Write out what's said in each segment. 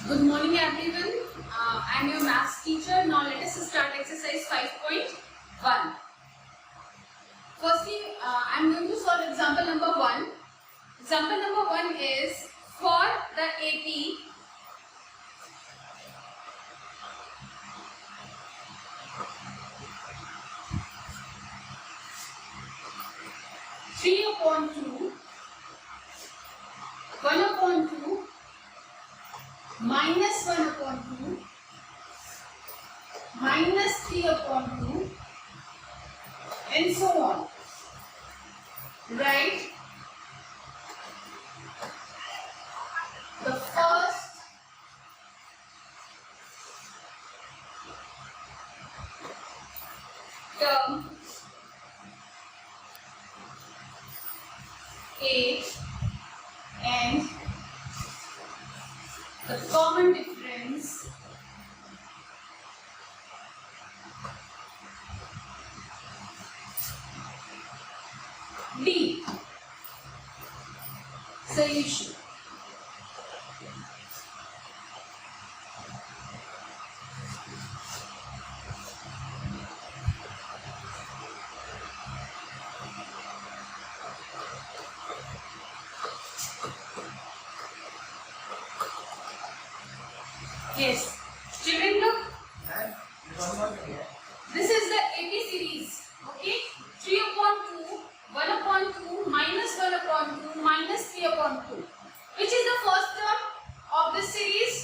Good morning everyone. I am your maths teacher. Now let us start exercise 5.1. Firstly, I am going to solve example number 1. Example number 1 is for the AP 3/2, 1/2, minus 1/2, minus 3/2, and so on. Right? The first term A and the common difference D. Solution. Yes. Children, look. This is the AP series. Okay. 3/2, 1/2, minus 1/2, minus 3/2. Which is the first term of this series?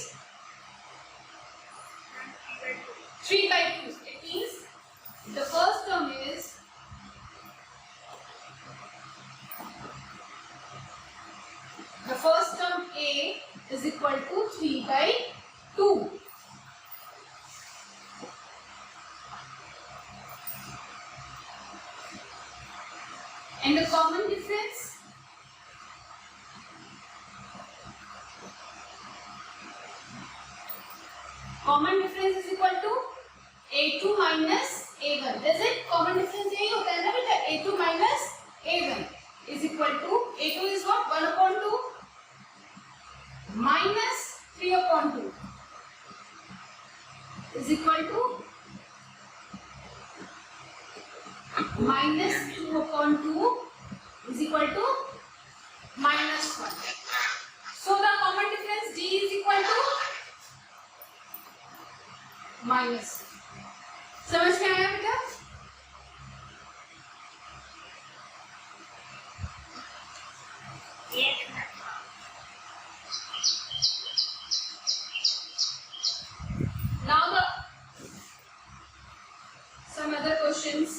3/2. It means the first term is A is equal to 3/2. And the common difference? Common difference is equal to A2 minus A1. Is it? Common difference यही होता है ना बेटा? A2 minus A1 is equal to A2 is what? 1/2 minus 3/2 is equal to minus 2/2 is equal to minus 1. So the common difference D is equal to minus. समझ में आया बेटा? Now some other questions.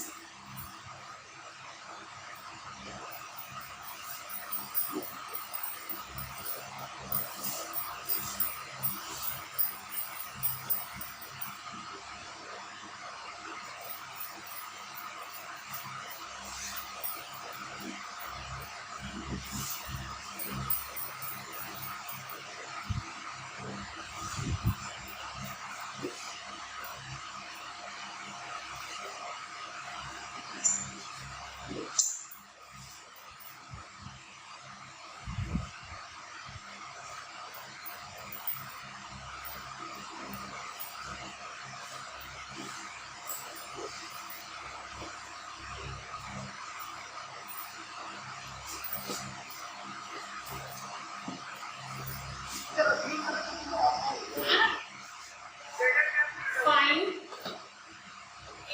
Find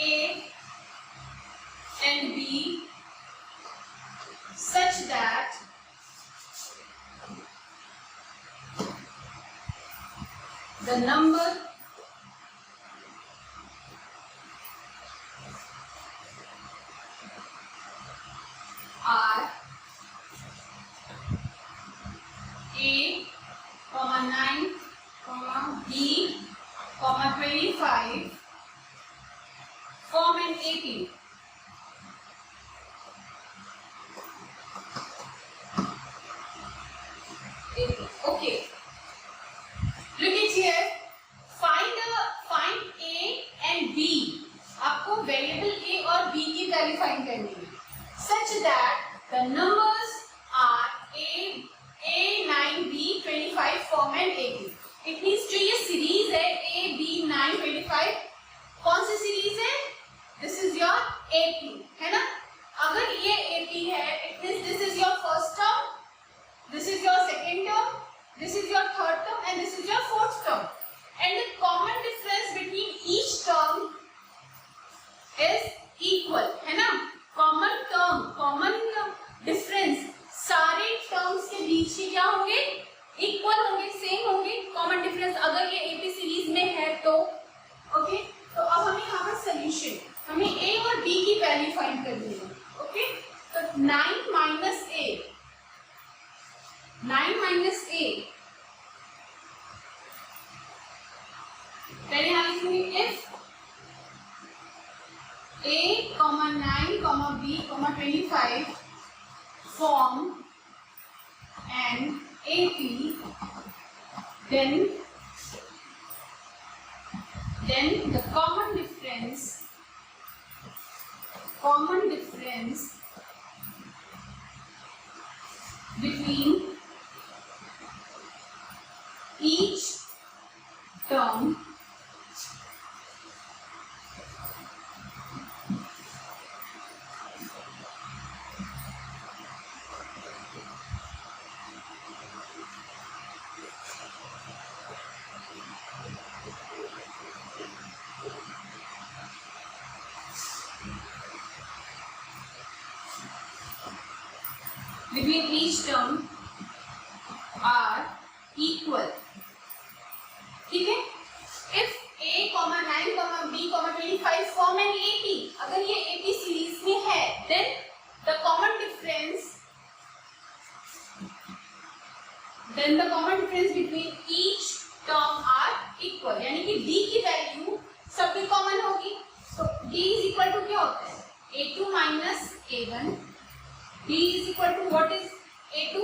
A and B such that the number are A, 9, B, 25, form an AP. Okay. Look at here. Find A and B. आपको variable A और B की value find करनी है. Such that the numbers are A, 9, B, 25 form an AP. It means means जो ये series है A B 9 25, कौन सी series है? दिस इज योर AP, है ना? अगर ये AP है, it means this is your first term, this is your second term, this is your third term and this is your fourth term, and the common difference between each term is equal, है ना? common term, common difference सारे terms के बीच ही क्या होंगे? equal होंगे, same होंगे. common difference अगर ये AP सीरीज में है तो ओके. तो अब हमें यहाँ पर सोल्यूशन, हमें A और B की वैल्यू फाइंड करनी है. ओके, तो 9 माइनस A, 9 minus A, पहले यहाँ लिखेंगे if A, 9, B, 25 form an AP, then the common difference between each term are equal. ठीक है? If A, 9, B, 25 form an AP, अगर ये AP सीरीज में है, then the common difference between each term are equal. यानी कि D की value सब में कॉमन होगी. तो D is equal to क्या होता है? A2 minus A1. D is equal to what is A2?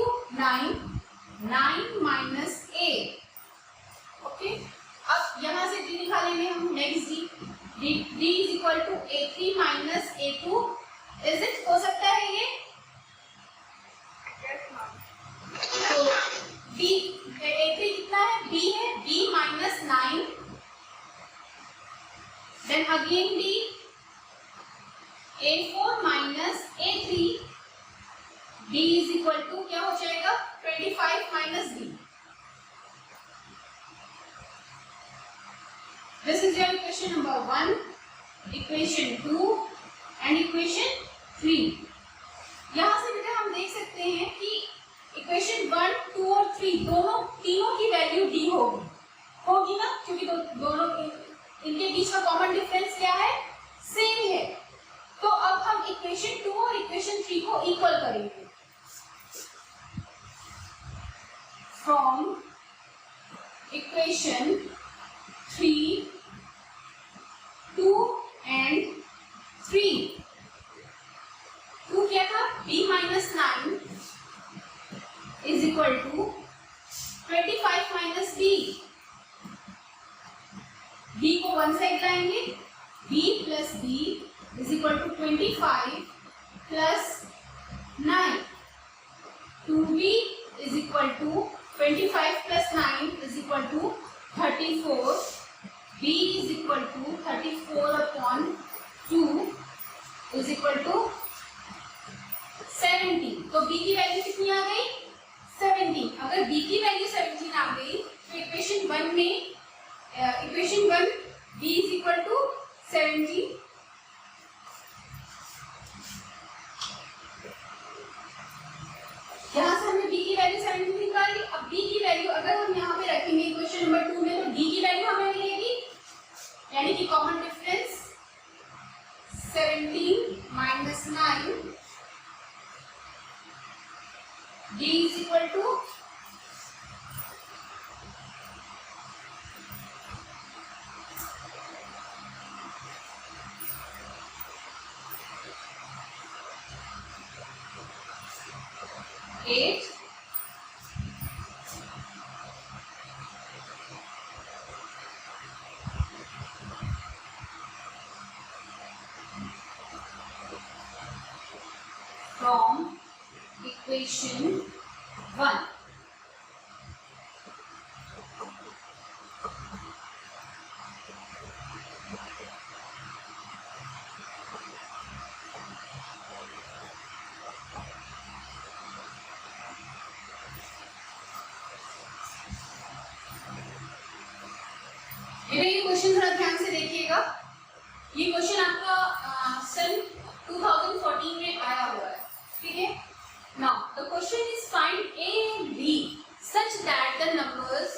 9 minus A. Okay, अब यहाँ से D निकाल लेंगे हम. Next D is equal to A3 minus A2. Is it हो सकता है ये? तो D A3 कितना है? B है. B minus 9. Then again D. A4 minus A3. D is equal to क्या हो जाएगा? 25 minus B. This is your equation number 1, equation 2 and equation 3. यहाँ से बेटा हम देख सकते हैं कि इक्वेशन 1, 2 और 3 तीनों की वैल्यू D होगी ना, क्योंकि दोनों इनके बीच का कॉमन डिफरेंस क्या है? सेम है. तो अब हम इक्वेशन 2 और इक्वेशन 3 को इक्वल करेंगे. From equation 3, 2 and 3. 2 क्या था? B minus 9 is equal to 25 minus B. B को वन साइड लाएंगे. B plus B is equal to 25 plus 9. 2B is equal to 25 plus 9 is equal to 34. B is equal to 34 upon 2 is equal to 70. तो B की value कितनी आ गई? 17. अगर B की value 17 आ गई तो इक्वेशन 1 में equation 1 B is equal to 17. यहाँ से हमने B की वैल्यू 17 निकाली. अब B की वैल्यू अगर हम यहाँ पे रखेंगे इक्वेशन नंबर 2 में, तो D की वैल्यू हमें मिलेगी, यानी कि common difference 17 minus 9. D is equal to 8. From equation 1. जरा ध्यान से देखिएगा, ये क्वेश्चन आपका सन 2014 में आया हुआ है, ठीक है। Now the question is find A and B such that the numbers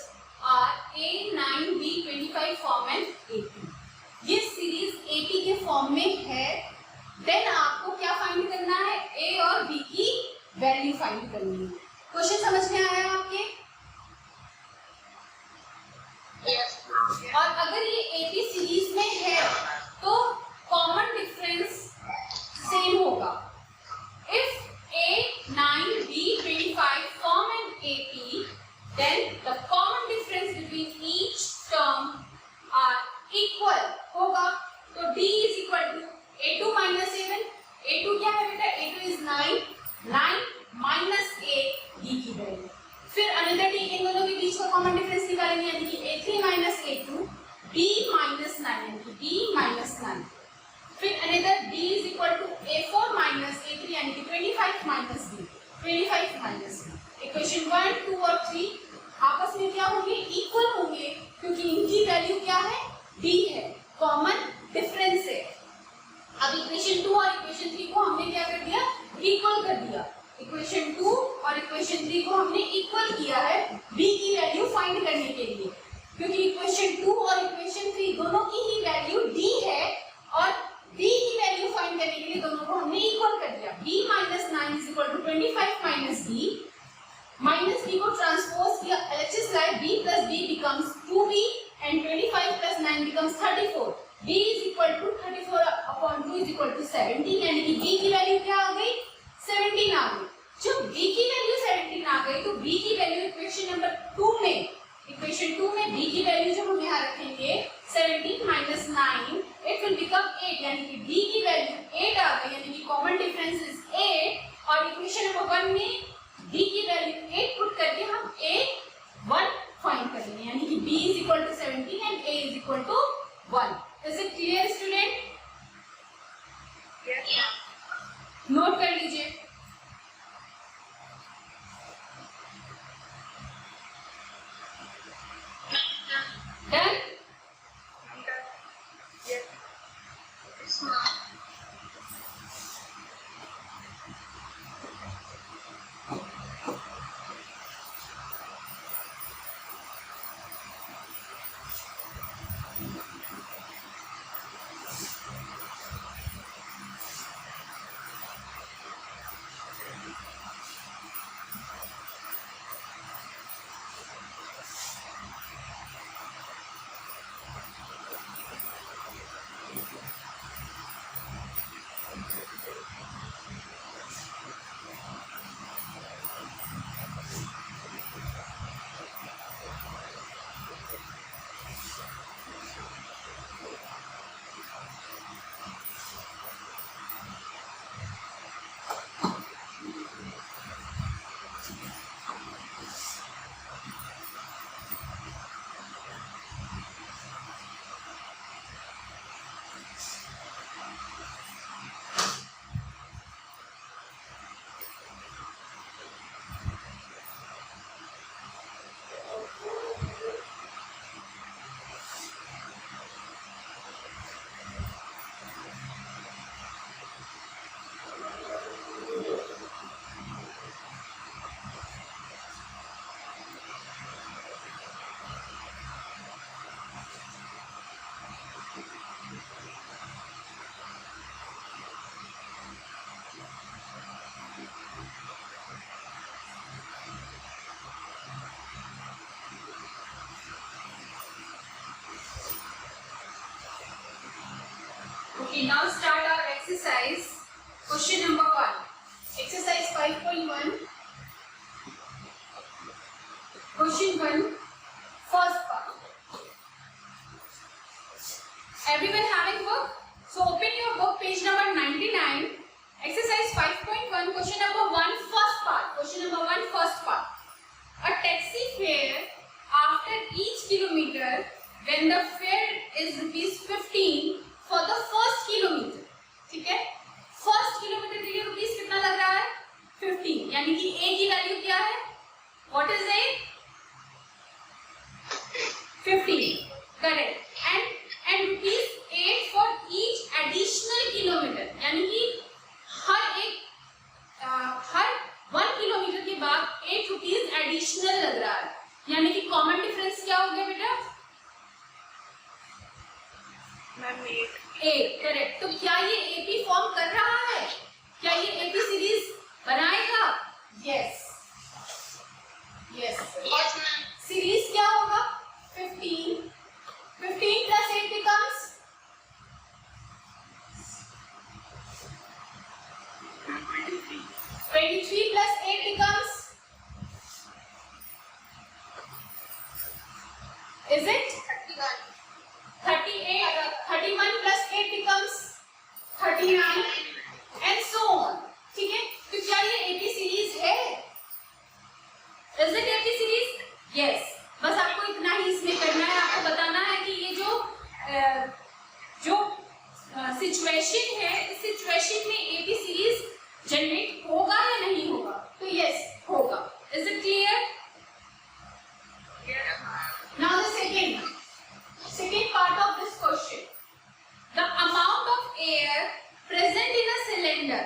are A9, B25 form and A2। ये सीरीज AP के फॉर्म में है, देन आपको क्या फाइंड करना है, A और B की वैल्यू फाइंड करनी है। क्वेश्चन समझ में आया आपके? Yes. और अगर ये AP सीरीज में है तो कॉमन डिफरेंस सेम होगा। If A9, B25 form an AP, then the common difference between each term are equal होगा। तो D is equal to A2 minus A1। A2 क्या है बेटा? A2 is 9, 9 minus A D की value. फिर another D, इन दोनों के बीच का कॉमन डिफरेंस निकालेंगे, यानी कि A3 minus A2, D minus 9, यानी कि D minus 9। फिर another D is equal to A4 minus A3, यानी कि 25 minus B, 25 minus B। Equation 1, 2 और 3 आपस में क्या होंगे? इक्वल होंगे, क्योंकि इनकी वैल्यू क्या है? D है, कॉमन डिफरेंस है। अब इक्वेशन 2 और इक्वेशन 3 को हमने क्या कर दिया? इक्वल कर दिया। इक्वेशन 2 और इक्वेशन 3 को हमने इक्वल किया है B की वैल्यू फाइंड करने के लिए, क्योंकि इक्वेशन 2 और इक्वेशन 3 दोनों की ही वैल्यू D है और B की वैल्यू फाइंड करने के लिए दोनों को हमने इक्वल कर दिया। B minus 9 is equal to 25 minus B, minus B को ट्रांसपोज किया, LHS लाए, B plus B becomes 2B and 25 plus 9 becomes 34। B is equal to 34 upon 2 is equal to 17, यानी कि B की वैल्यू क्या आ गई? 17 आ गई। जब B की वैल्यू 17 आ गई तो B की वैल्यू इक्वेशन नंबर 2 में, इक्वेशन 2 में B की वैल्यू जब हम यहाँ रखेंगे 17 minus 9 it will become 8, यानी कि B की वैल्यू 8 आ गई, यानी कि कॉमन डिफरेंस इज 8। और इक्वेशन नंबर 1 में B की वैल्यू 8 पुट करके हम A1 फाइंड करेंगे, यानी कि B is equal to 17 and A is equal to 1। Is it clear student? Yes. Note कर लीजिए। Done? Yes. It's not. Okay, now start our exercise. Question number 1. Exercise 5.1. Question 1. First part. Everyone having book? So open your book, page number 99. Exercise 5.1. Question number 1. First part. Question number 1. First part. A taxi fare after each kilometer when the fare is ₹15 for the first kilometer, ठीक है? First kilometre के लिए rupees कितना लग रहा है? 15, यानी कि A की वैल्यू क्या है? What is A? 15, correct. Correct. तो क्या ये एपी फॉर्म कर रहा है? क्या ये एपी सीरीज बनाएगा? Yes yes. Yes, ma'am. Series क्या होगा? 15 plus 8 becomes 23 plus 8 becomes, is it 38? 31 plus 8 becomes 39 and so on. ठीक है, तो क्या ये एपी सीरीज है? Is it AP series? Yes. बस आपको इतना ही इसमें करना है, आपको बताना है कि ये जो सिचुएशन है, इस सिचुएशन में एपी सीरीज जनरेट होगा या नहीं होगा? तो यस होगा। Is it clear? Now the second part of this question, the amount of air present in a cylinder.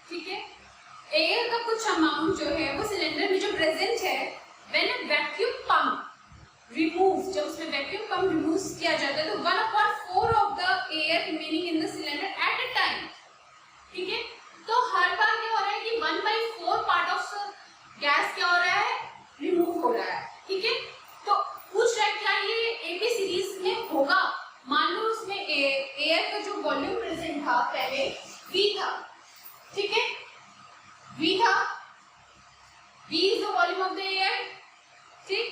ठीक है, एयर का कुछ अमाउंट जो है वो सिलेंडर में जो प्रेजेंट है, when a vacuum pump remove, जब उसमें वैक्यूम पंप रिमूव किया जाता है तो 1/4 of the air remaining in the cylinder at a time. ठीक है, तो हर बार क्या हो रहा है कि 1/4 पार्ट ऑफ गैस क्या हो रहा है? रिमूव हो रहा है। ठीक है, तो पूछ रहा है क्या ये एपी सीरीज में होगा? मान लो उसमें एयर का जो वॉल्यूम प्रेजेंट था पहले V था। ठीक है, V था, V is the volume of the air. ठीक,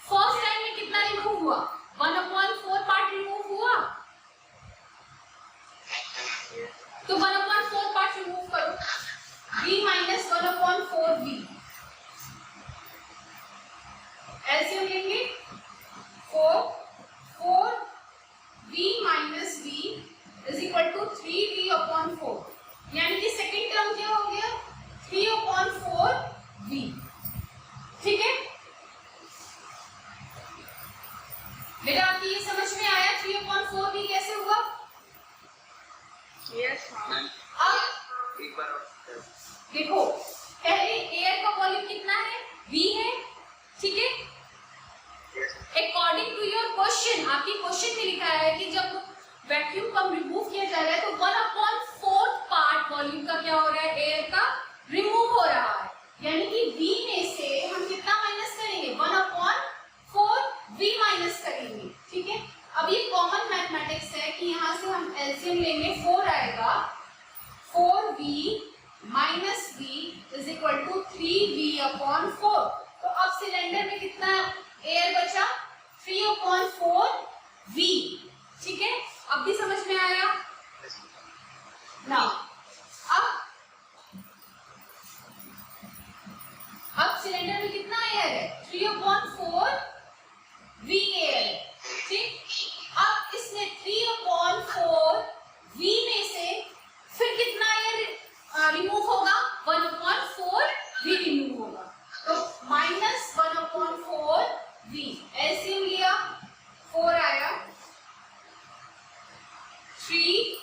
फर्स्ट टाइम में कितना रिमूव हुआ? 1/4 पार्ट रिमूव हुआ, तो 1/4 पार्ट रिमूव करो, V minus 1/4V। एलसीएम लेंगे 4V minus V is equal to 3V/4, यानी कि सेकेंड टर्म क्या हो गया? 3/4V। ठीक है बेटा, आपकी ये समझ में आया 3/4V कैसे हुआ? Yes, ma'am. अब एक बार देखो, पहले एयर का वॉल्यूम कितना है? V है। ठीक है, अकॉर्डिंग टू योर क्वेश्चन, आपकी क्वेश्चन में लिखा है कि जब वैक्यूम पंप रिमूव किया जा रहा है तो 1/4 पार्ट वॉल्यूम का क्या हो रहा है? एयर का रिमूव हो रहा है, यानी कि V में से हम कितना माइनस करेंगे? 1/4V माइनस करेंगे। ठीक है, अब ये कॉमन मैथमेटिक्स है कि यहाँ से हम एलसीएम लेंगे, 4 आएगा, 4V minus V is equal to 3V/4। तो अब सिलेंडर में कितना एयर बचा? 3/4V। ठीक है, अब भी समझ में आया ना? अब सिलेंडर में कितना एयर है? 3/4V एयर है। ठीक, अब इसमें 3/4V में से फिर कितना एयर रिमूव होगा? 1/4V रिमूव होगा, तो माइनस 1/4V। एलसीएम लिया, 4 आया, 3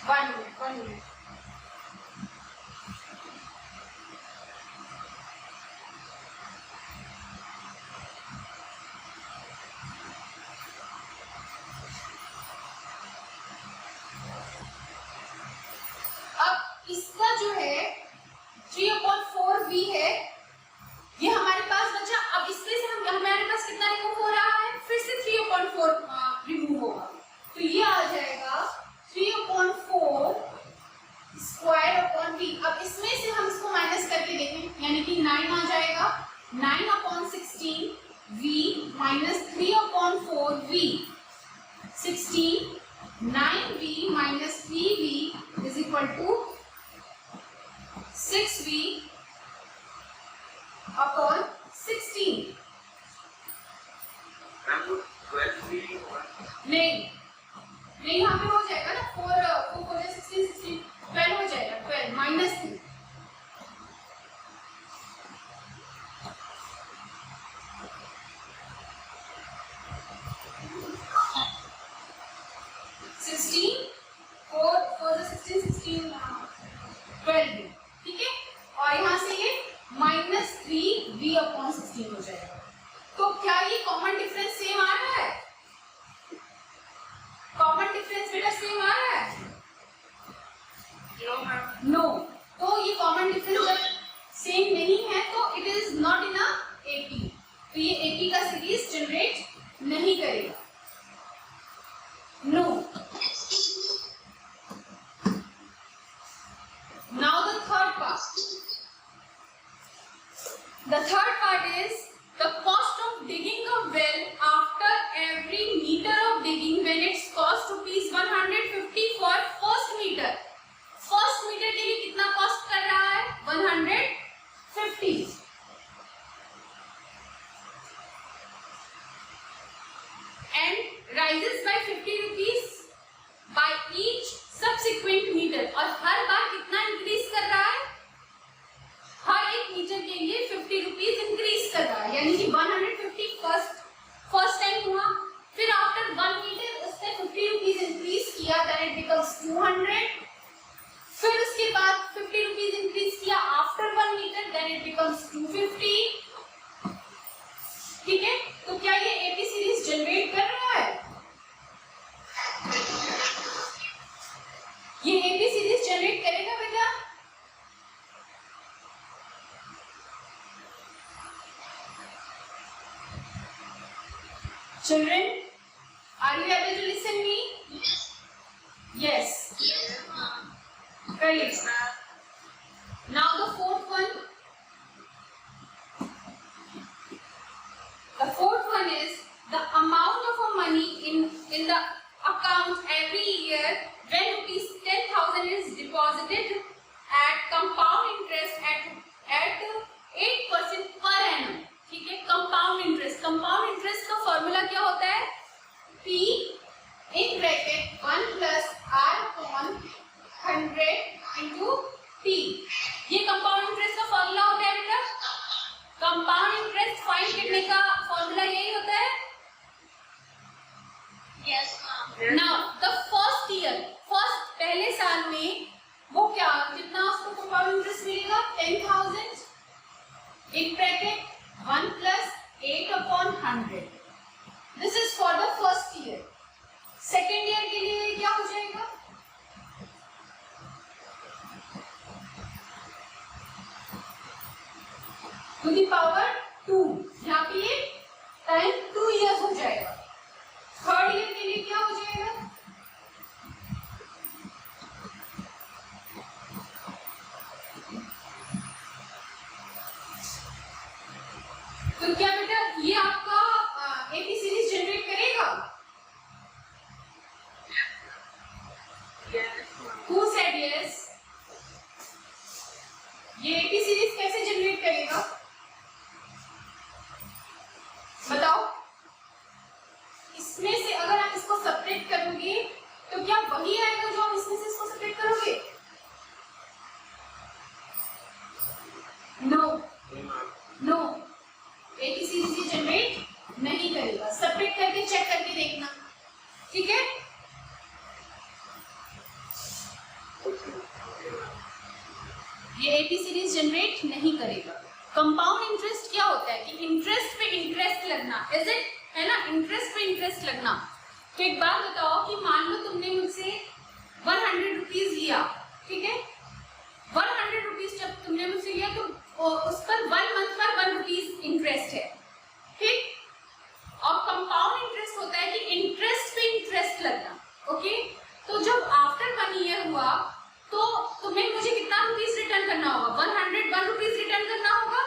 1 मिनट। अब इसका जो है 3/4V है, ये हमारे पास बचा। अब इसमें से हमारे पास कितना रिमूव हो रहा है? फिर से 3/4 रिमूव होगा, तो ये आ जाएगा 3/4 स्क्वायर अपॉन V। अब इसमें से हम इसको माइनस करके देखें, यानी कि 9 आ जाएगा, 9/16 V minus 3/4V, 16, 9V minus 3V is equal to 6V upon 16। नहीं, यहाँ पे हो जाएगा ना, 4 16 12 हो जाएगा, 12 माइनस 3। ठीक है, और यहाँ से ये -3 3/16 हो जाएगा। तो क्या ये कॉमन डिफरेंस सेम आ रहा है? कॉमन डिफरेंस बेटा सेम आ रहा है? No, ma'am. नो। तो ये कॉमन डिफरेंस जब सेम नहीं है तो it is not in a AP, तो ये एपी का सीरीज जनरेट नहीं करेगा। No. Now the third part. The third part is the cost of digging a well after every meter of digging when its cost rupees 150 for first meter. First meter के लिए कितना cost कर रहा है? 150 and rises by 50 rupees by each subsequent meter. और हर बार कितना increase कर रहा है? हर एक मीटर के लिए 50 रुपीज इंक्रीज कर रहा है, यानी कि 150 फर्स्ट टाइम हुआ, फिर आफ्टर 1 मीटर उसने 50 रुपीज इंक्रीज किया, देन इट बिकम्स 200, फिर उसके बाद 50 रुपीज इंक्रीज किया after 1 metre, then it becomes 250। ठीक है, तो क्या ये एपी सीरीज जनरेट कर रहा है? ये एपी सीरीज जनरेट करेगा बेटा? Children, are you able to listen me? Yes. Yes, ma'am. Correct. Now the fourth one. The fourth one is the amount of money in the account every year when rupees 10,000 is deposited at compound interest at 8% per annum. ठीक है, compound interest. Compound interest का formula क्या होता है? P in bracket 1 plus R upon 100 into T। ये compound interest का formula होता है बेटा। कंपाउंड इंटरेस्ट फाइंड करने का फॉर्मूला यही होता है। Yes, ma'am. Now the first year, first पहले साल में वो क्या, कितना उसको कंपाउंड इंटरेस्ट मिलेगा? 10,000 in bracket 1 plus 8 upon 100. This is for the first year. Second year के लिए क्या हो जाएगा? To the power 2. यहाँ पे ये टाइम 2 years हो जाएगा। थर्ड ईयर के लिए क्या हो जाएगा? तो क्या बेटा ये आपका एपी सीरीज जनरेट करेगा? Yes, ma'am. Who said yes? ये एपी सीरीज कैसे जनरेट करेगा? बताओ। इसमें से अगर आप इसको सेपरेट करोगे तो क्या वही आएगा जो आप इसमें से इसको सेपरेट करोगे? नो नो, एपी सीरीज ये जनरेट नहीं करेगा। सेपरेट करके चेक करके देखना, ठीक है? ये एपी सीरीज जनरेट नहीं करेगा। कंपाउंड इंटरेस्ट क्या होता है कि इंटरेस्ट पे इंटरेस्ट लगना, इज इट, है ना? इंटरेस्ट पे इंटरेस्ट लगना। तो एक बात बताओ कि मान लो तुमने मुझसे 100 रुपीज लिया, ठीक है? 100 रुपीज जब तुमने मुझसे लिया तो उस पर 1 मंथ पर 1 रुपीज इंटरेस्ट है, ठीक? और कंपाउंड इंटरेस्ट होता है कि इंटरेस्ट पे इंटरेस्ट लगना, ओके? तो जब आफ्टर 1 ईयर हुआ तो तुम्हें मुझे कितना रुपीज रिटर्न करना होगा? 101 रुपीज रिटर्न करना होगा।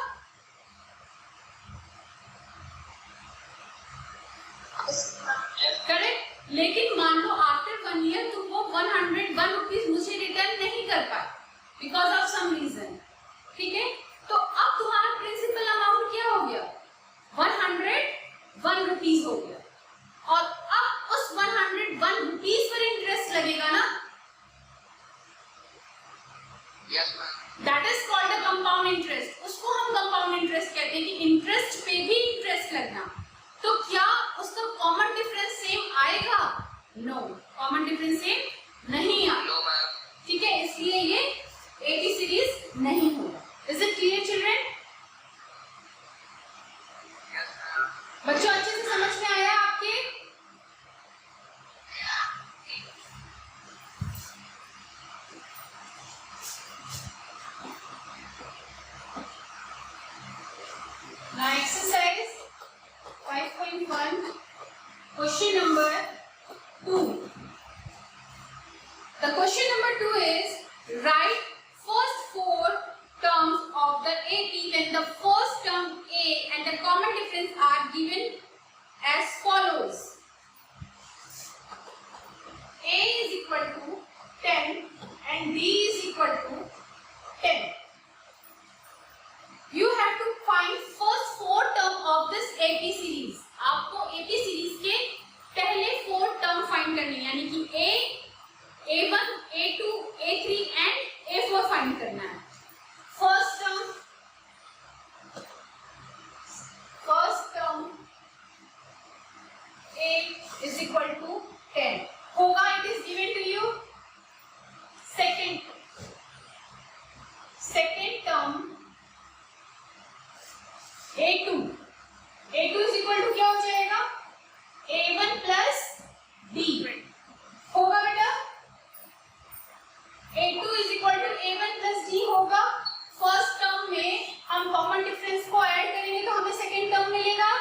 करेक्ट? लेकिन मान लो आफ्टर 1 ईयर तुम वो 101 रुपीज मुझे रिटर्न नहीं कर पाए बिकॉज ऑफ सम रीजन, ठीक है? तो अब तुम्हारा प्रिंसिपल अमाउंट क्या हो गया? 101 रुपीज हो गया, और अब उस 101 रुपीज पर इंटरेस्ट लगेगा ना? Yes, ma'am. That is called the compound interest. उसको हम कंपाउंड इंटरेस्ट कहते हैं कि इंटरेस्ट पे भी इंटरेस्ट लगना। तो क्या उसका कॉमन डिफरेंस सेम आएगा? नो, कॉमन डिफरेंस सेम नहीं आएगा, No, ma'am. ठीक है? इसलिए ये एपी सीरीज नहीं होगा। Is it clear children? बच्चों अच्छे से समझ में आया आपके? Now exercise 5.1 question number 2. The question number 2 is write first four terms of the AP when the first term A and the common difference are given as follows. A is equal to 10 and B is equal to 10. You have to find first four term of this AP series. आपको AP series के पहले 4 term find करने हैं, यानी कि A, A1, A2, A3 and A4 find करना है. First term A is equal to 10. होगा, it is given to you. Second term A2 is equal to क्या हो जाएगा? A1 plus D होगा बेटा. A2 is equal to A1 plus D होगा. First term में हम कॉमन डिफरेंस को ऐड करेंगे तो हमें सेकेंड टर्म मिलेगा.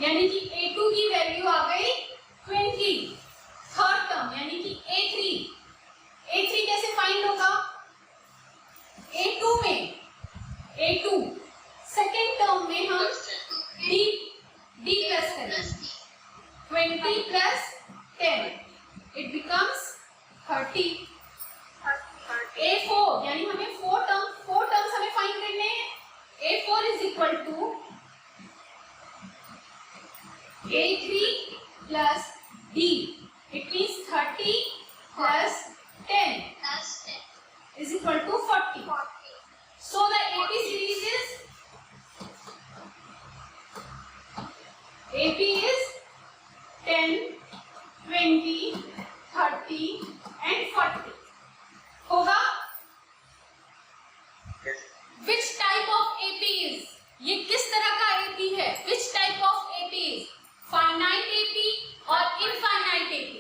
यानी कि A2 की वैल्यू आ गई 20. थर्ड टर्म यानी कि A3 कैसे फाइंड होगा? A2 सेकेंड टर्म में हम D प्लस करेंगे. 20 plus 10 it becomes 30. A4 यानी हमें 4 टर्म्स हमें फाइंड करने हैं. A4 is equal to A3 plus D. It means 30 plus 10 is equal to 40. So the AP series is 10, 20, 30 and 40 होगा. Which type of AP is? ये किस तरह का AP है? Which type of AP is? Finite AP और infinite AP?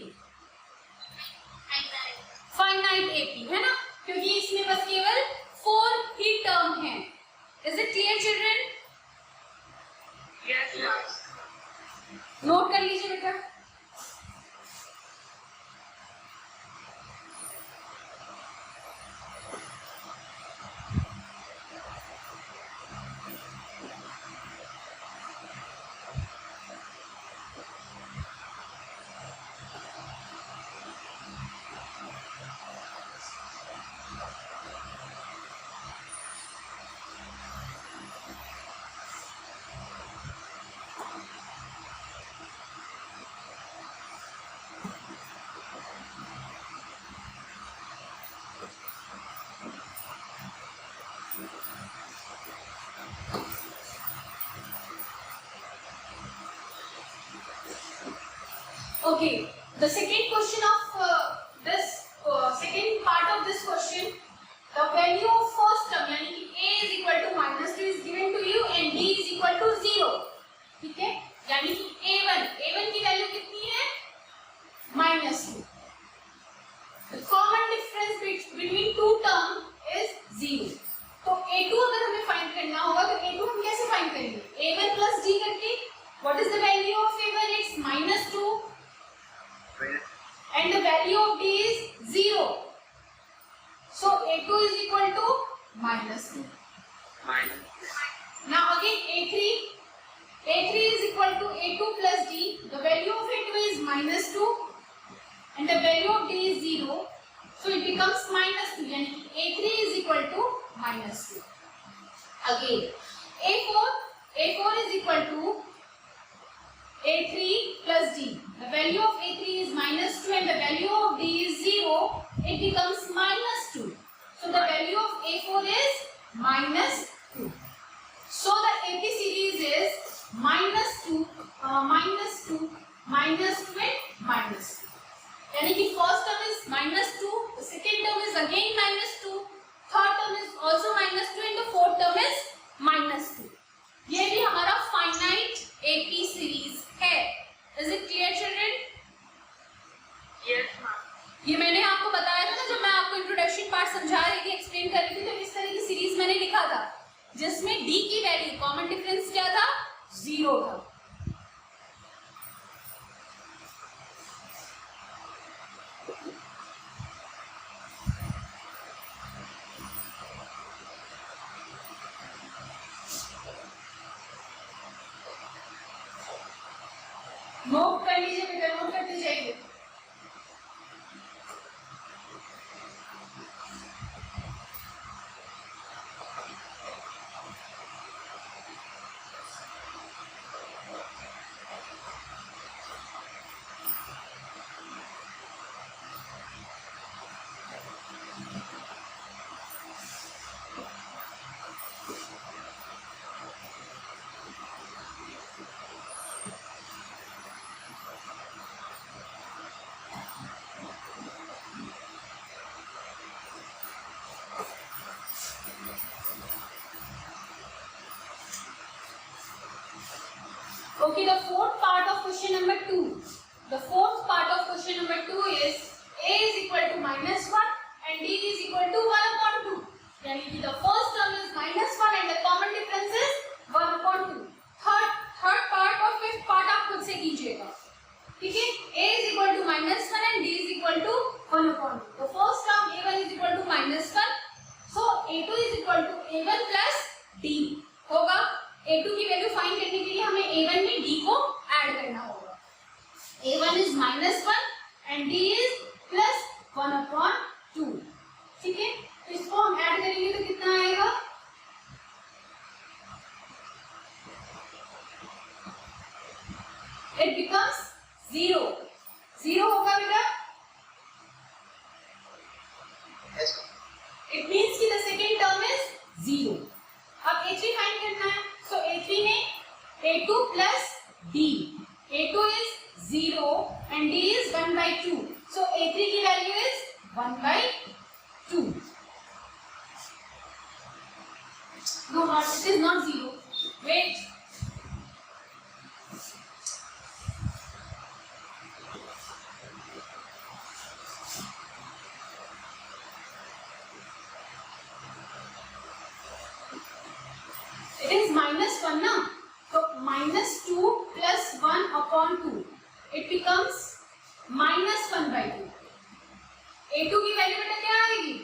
Finite AP है ना, क्योंकि इसमें बस केवल 4 ही टर्म हैं. Is it clear children? Yes, ma'am. Note कर लीजिए बेटा. Okay, the second question of second part of this question, the value of first term यानी कि A is equal to -2 is given to you and D is equal to 0. ठीक है, यानी कि A1 की वैल्यू कितनी है? -2. The common difference between two term is 0. तो A2 अगर हमें फाइंड करना होगा तो A2 हम कैसे फाइंड करेंगे? A1 plus D करके. What is the value of A1? It's -2. And the value of D is 0. So A2 is equal to -2. Now again A3 is equal to A2 plus D. The value of A2 is -2 and the value of D is 0. So it becomes -2. यानी कि A3 is equal to -2. Again A4 is equal to A3 plus D. The value of A3 is -2 and the value of D is 0. It becomes -2. So the value of A4 is -2. So the AP series is -2, -2, -2 and -2. यानी कि first term is -2, the second term is again -2, third term is also -2 and the fourth term note कर लीजिए बेटा, note करते जाइए। Okay, the fourth part of question number 2. The fourth part of question number 2 is a is equal to -1 and d is equal to 1/2. यानी कि the first term is -1 and the common difference is 1/2. Third part और fifth part आप खुद से कीजिएगा, ठीक है। a is equal to -1 and d is equal to 1/2. The first term a1 is equal to -1, so a2 is equal to a1 plus d होगा। a2 की value find करने के लिए हमें a1 में d को ऐड करना होगा। a1 is -1 and d is plus 1/2, ठीक है। तो इसको हम ऐड करेंगे तो कितना आएगा, it becomes 0 होगा बेटा। Yes, ma'am. It means कि the second term is 0। अब a3 फाइंड करना है, so a3 में a2 plus d, a2 is 0 and d is 1/2, so a3 की value is 1/2। No, it is not 0, wait, it is -1 ना, तो -2 plus 1/2, it becomes -1/2। a2 की value बेटा क्या आएगी,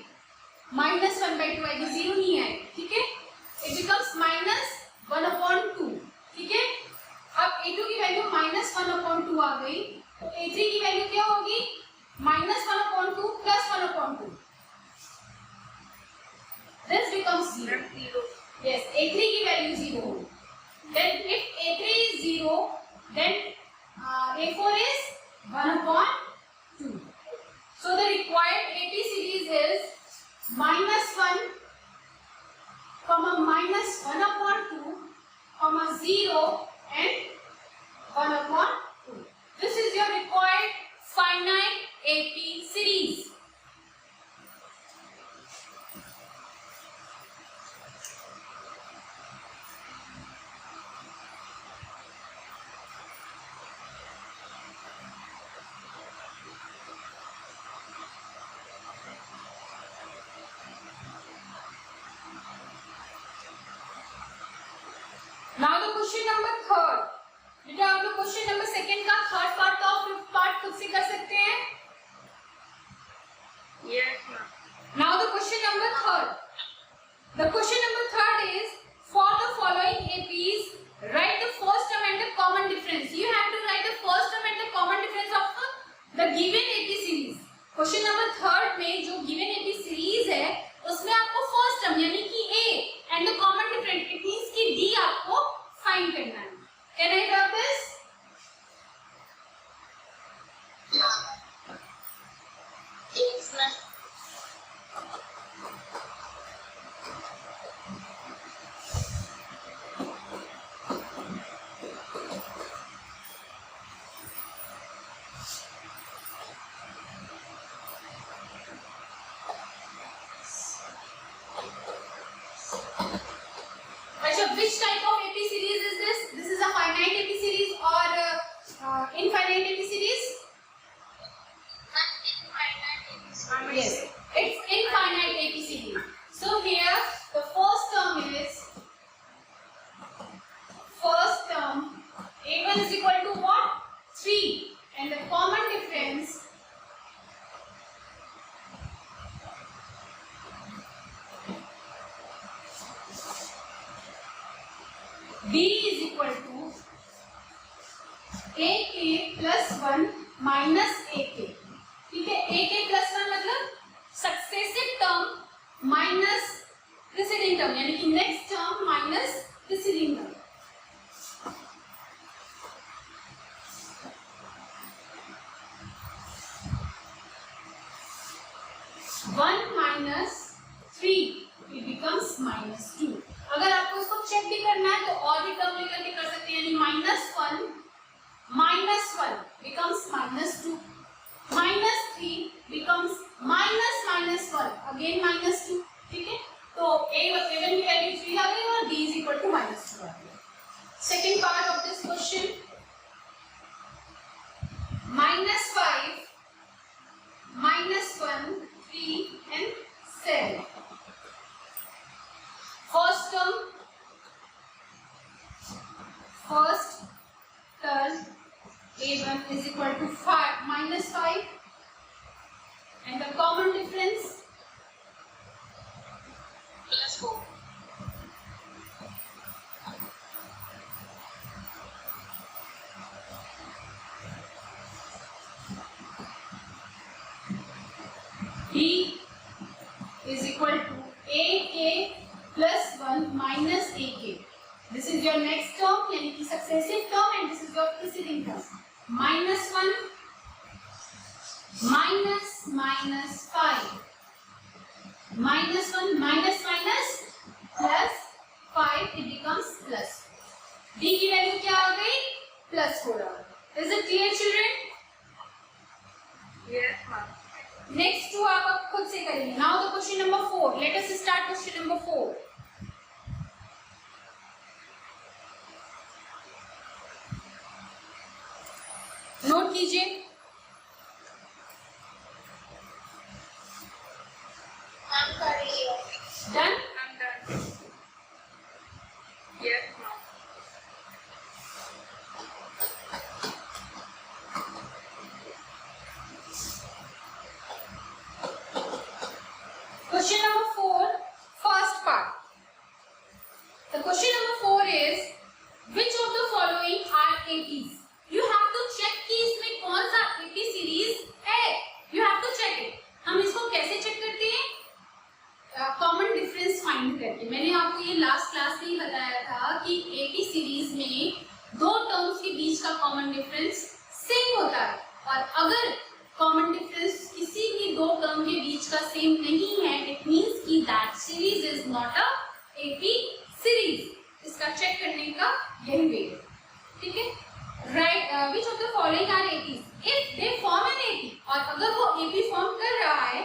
-1/2 आएगी, 0 नहीं आएगी, ठीक है। it becomes -1/2, ठीक है। अब a2 की वैल्यू -1/2 आ गई, तो a3 की वैल्यू क्या होगी, -1/2 plus 1/2, this becomes 0। Ma'am, 0. Yes, a3 की वैल्यू 0 होगी। Then if a3 is 0, then a4 is 1/2. So the required AP series is -1, -1/2, 0 and 1/2. This is your required finite AP series. Now the question number 3rd, बेटा आप लोग question number 2nd का third part और fifth part खुद से कर सकते हैं। Yes, ma'am. Now the question number 3rd. The question number 3rd is for the following APs, write the first term and the common difference. You have to write the first term and the common difference of the given AP series. Question number 3rd में जो given AP series है उसमें आपको first term यानी कि A and the common difference, it means कि D आपको find करना है। Can I drop this? Yes, ma'am. अच्छा, which type of AP series is this? This is a finite AP series or infinite AP series? Yes, it's infinite AP series. So here the first term is A1 is equal to what? 3, and the common difference B is equal to ए के plus 1 minus ए के, ठीक है। ए के plus 1 मतलब successive term minus preceding term, यानी कि next term minus preceding term. 1 minus 3 it becomes minus 2। अगर आपको इसको चेक भी करना है तो और भी टर्म लेकर के कर सकते हैं, यानी -1 becomes -2, -3 becomes -1 again -2, ठीक है। तो a1 की वैल्यू 3 आ गई और b is equal to -2 आ गई। Second part of this question, -5 -1 3 and 7। First term a1 is equal to -5 and the common difference +4, b is equal to ak plus 1 minus ak। This is your next term, यानी कि successive term, and this is your preceding term। -1 minus -5 -1 minus plus 5 it becomes plus। b की value क्या आ गई? +4 आ गई। Is it clear children? yes ma'am, next two आप अब खुद से करेंगे। Now the question number 4, let us start question number 4। Note कीजिए। I'm sorry, done. I'm done, yes ma'am, Question number 4, first part. The question number 4 is, which of the following are APs? You have to check कि इसमें कौन सा AP series है। You have to check it। हम इसको कैसे check करते हैं? कॉमन डिफरेंस फाइंड करके। मैंने आपको ये लास्ट क्लास में ही बताया था कि AP सीरीज में दो टर्म्स के बीच का कॉमन डिफरेंस सेम होता है, और अगर कॉमन डिफरेंस किसी भी दो टर्म के बीच का सेम नहीं है, इट मींस कि that series is not a AP series. इसका चेक करने का यही वे है, ठीक है। Right, which of the following are APs if they form an AP, और अगर वो एपी फॉर्म कर रहा है,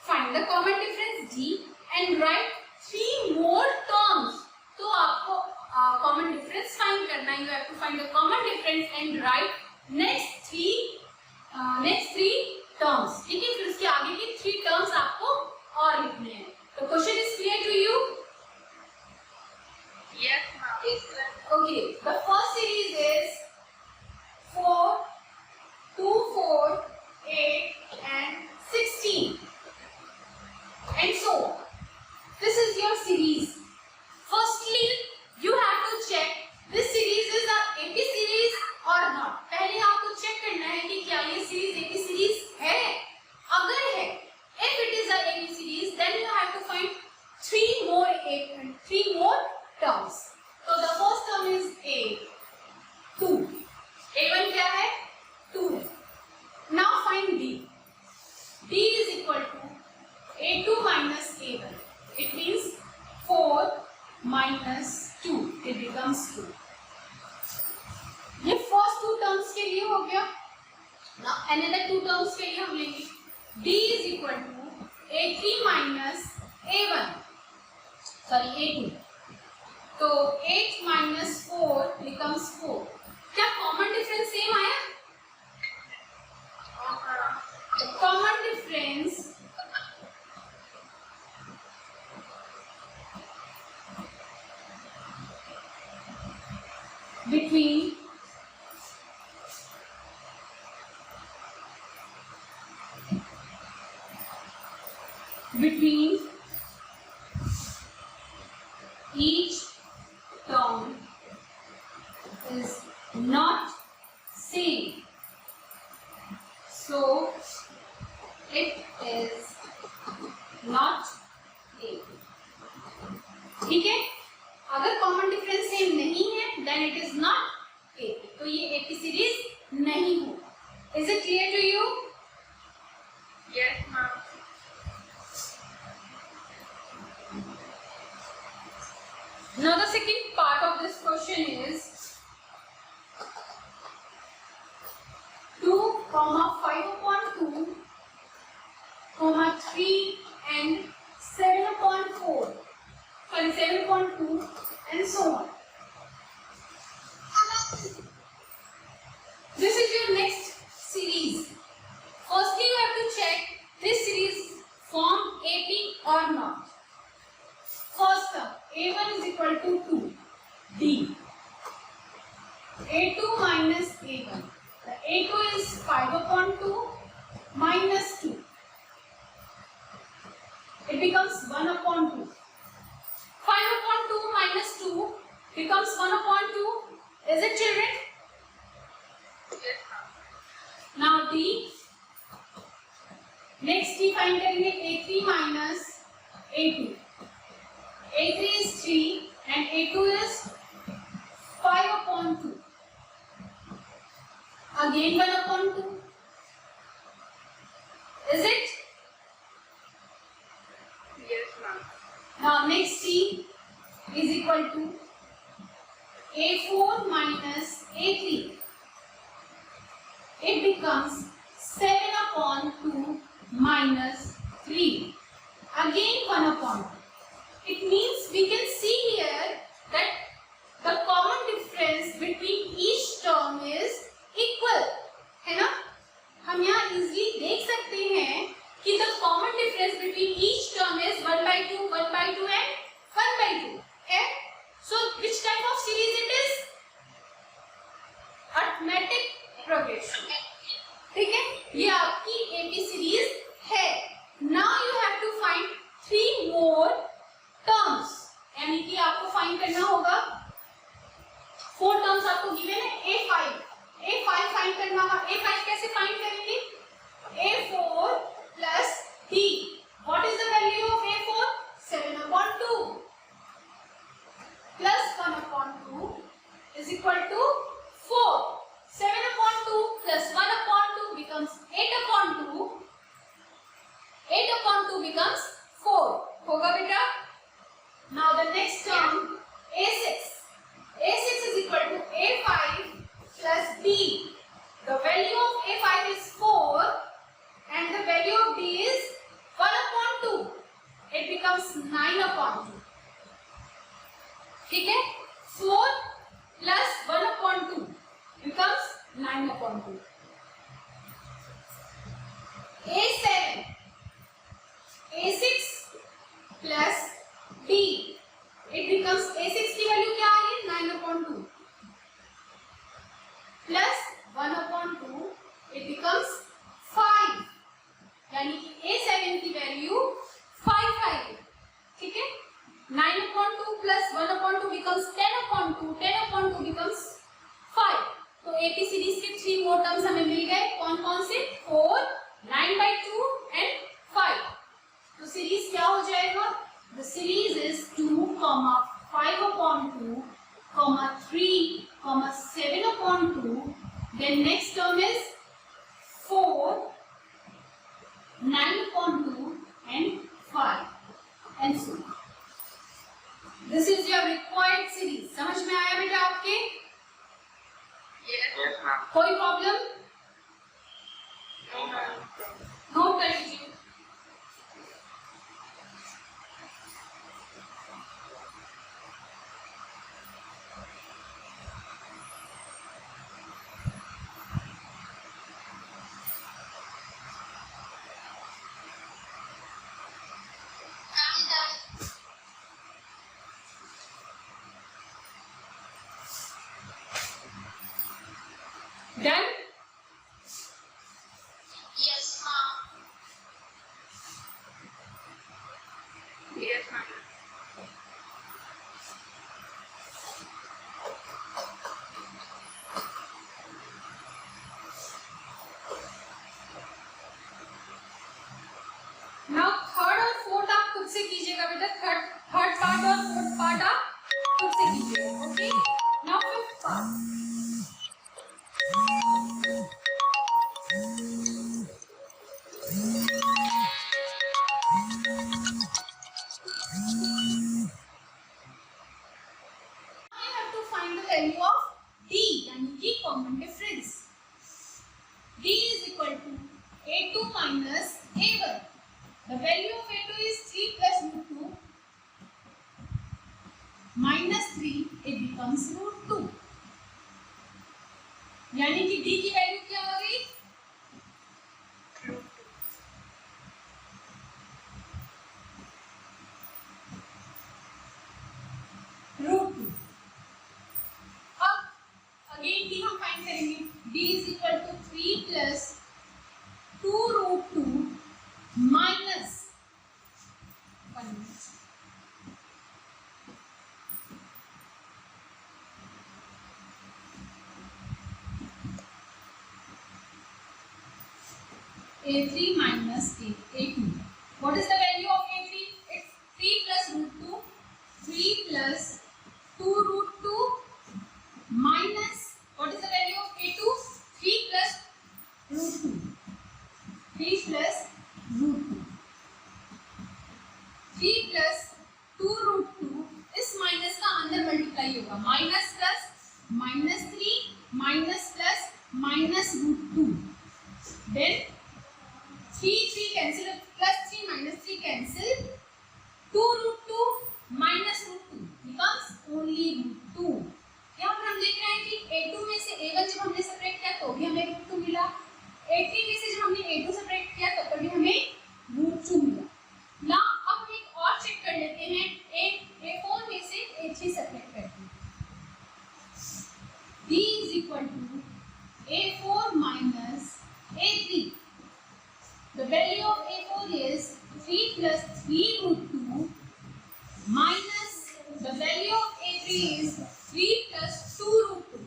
find the common difference D and write 3 more terms. तो आपको कॉमन डिफरेंस फाइंड करना है। You have to find the common difference and write next 3 terms, ठीक है। फिर उसके आगे की 3 टर्म्स आपको और लिखने हैं। तो question is clear to you? yes ma'am, yes ma'am, Okay, the first series is 4, 2, 4, 8 and 16 and so on. This is your series. Firstly, you have to check this series is a AP series or not. पहले आपको check करना है कि क्या ये series AP series है। अगर है, if it is a AP series, then you have to find 3 more terms. So the first term is A, 2. A1 क्या है? 2 है। Now find D. D is equal to A2 minus A1. It means 4 minus 2. It becomes 2. ये first 2 terms के लिए हो गया। Now another 2 terms के लिए हम लेंगे D is equal to A3 minus A1, sorry A2। तो 8 minus 4 becomes 4। क्या कॉमन डिफरेंस सेम आया? The common difference between each term is not same। So it is not A. ठीक है, अगर कॉमन डिफरेंस सेम नहीं है then it is not A. तो ये A की सीरीज नहीं हो. Is it clear to you? Yes, ma'am. Now the second part of this question is 2, 5/2, 3 and 7/4. Sorry, 7/2 and so on. This is your next series. Firstly, you have to check this series form AP or not. First term, A1 is equal to 2, D. A2 minus A1. The A2 is 5/2 minus 2. It becomes 1/2. 5/2 minus 2 becomes 1/2. Is it, children? Yes, ma'am. Now D. Next D find करेंगे A3 minus A2. A3 is 3 and A2 is 5/2. Again 1/2. Is it? Yes, ma'am. Now next C is equal to A4 minus A3. It becomes 7/2 minus 3. Again 1/2. It means we can see here that the common difference between each term is equal. है ना? हम यहाँ easily देख सकते हैं कि the common difference between each term is 1/2, 1/2 and 1/2. है? So which type of series it is? Arithmetic progression. ठीक है? ये आपकी AP series है. Now you have to find 3 more terms. यानी कि आपको फाइंड करना होगा 4 टर्म्स आपको गिवन है. A5 फाइंड करना होगा. A5 कैसे फाइंड करेंगे? A4 plus D. What is the value of A4? 7/2 plus 1/2 is equal to 4. 7/2 plus 1/2 becomes 8/2. 8/2 becomes 4. होगा बेटा? Now the next term A6. A6 is equal to A5 plus D. The value of A5 is 4 and the value of D is 1/2. It becomes 9/2. ठीक है? 4 plus 1/2 becomes 9/2. A7. A6 plus D. It becomes A6 की value क्या आ रही है? 9/2 plus 1/2. It becomes 5. यानी कि A7 की value 5 आएगी. ठीक है? 9/2 plus 1/2 becomes 10/2. 10/2 becomes 5. तो AP सीरीज के 3 more terms हमें मिल गए. कौन कौन से? 4, 9/2 and 5. तो सीरीज क्या हो जाएगा? The series is 2, 5/2, 3, 7/2. Then next term is 4, 9/2 and 5 and so on. This is your required series. समझ में आया बेटा आपके? Yes, ma'am. कोई प्रॉब्लम? No, ma'am. नोट कर लीजिए. I'm done. Done? Yes, ma'am. Yes, ma'am. ऐसे कीजिए. Okay. Now fifth part. I have to find the value of D, यानी कि common difference. D is equal to A2 minus A1. The value of A2 is 3 plus root 2 minus 3. It becomes root 2. यानी कि D की value क्या हो गई? Root 2. अब again D हम फाइंड करेंगे. D is equal to 3 plus 2 root 2 minus 1. A3 minus A2. What is the value of A3? It's 3 plus root 2. 3 plus 2 root 2 minus, what is the value of A2? 3 plus root 2. 3 plus root 2. 3 plus 2 root 2. इस minus का अंदर multiply होगा. Minus plus minus 3 minus plus minus root 2. Then 3 cancel, plus 3 minus 3 cancel. 2 root 2 minus root 2 becomes only root 2. यहाँ पर हम देख रहे हैं कि A2 में से A1 जब हमने सेपरेट किया तो भी हमें root 2 मिला. A3 में से जब हमने A2 सेपरेट किया तब भी हमें root 2 मिला. ना अब हम एक और चेक कर लेते हैं. A4 में से A3 सेपरेट करते हैं. D is equal to A4 minus A3. The value of A4 is 3 plus 3 root 2 minus the value of A3 is 3 plus 2 root 2.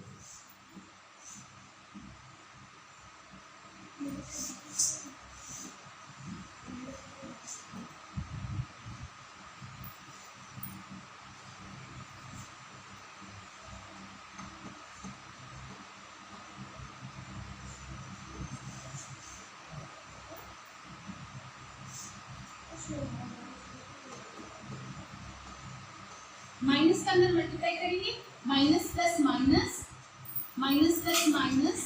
Minus का अंदर मल्टीप्लाई करेंगे. Minus plus minus minus plus minus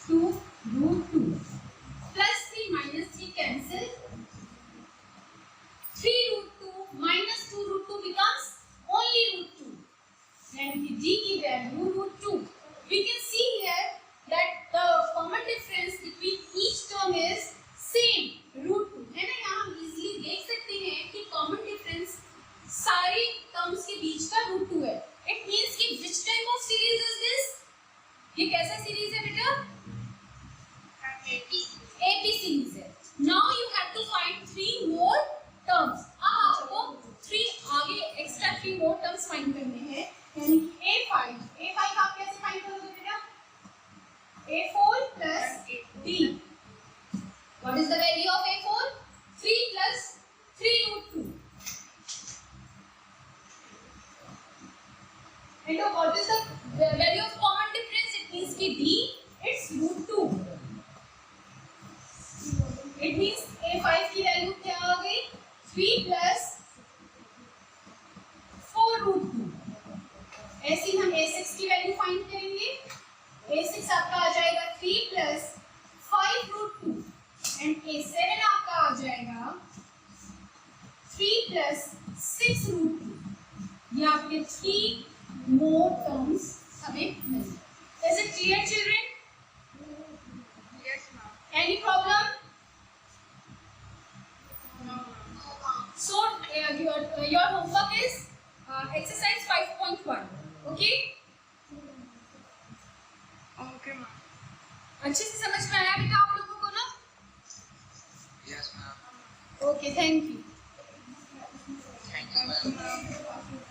2 root 2 plus 3 minus 3 cancel. 3 root 2 minus 2 root 2 becomes only root 2. यानी कि D की value root 2. We can see here that the common difference between each term is same, root 2. है ना. यहाँ हम easily देख सकते हैं कि common difference सारी टर्म्स के बीच का रूट 2 है. इट मींस कि which type of series is this? ये कैसा सीरीज है बेटा? एपी सीरीज है. Now you have to find 3 more terms. अब आपको 3 आगे एक्स्ट्रा 3 मोर टर्म्स फाइंड करने हैं. यानी A5 आप कैसे फाइंड करोगे बेटा? A4 plus D. What is the value of A4? 3 plus 3 root 2. And what is the value of common difference? It means कि D, it's root 2. It means A5 की value क्या आ गई? 3 plus 4 root 2. ऐसे ही हम A6 की value find करेंगे. A6 आपका आ जाएगा 3 plus 5 root 2. And A7 आपका आ जाएगा 3 plus 6 root 2. ये आपके 3 more terms हमें मिले. Is it clear, children? Yes, ma'am. Any problem? No, ma'am. So your homework is exercise 5.1. Okay? Okay, ma'am. अच्छे से समझ में आया बेटा आप लोगों को ना? Yes, ma'am. Okay, thank you. Thank you, ma'am.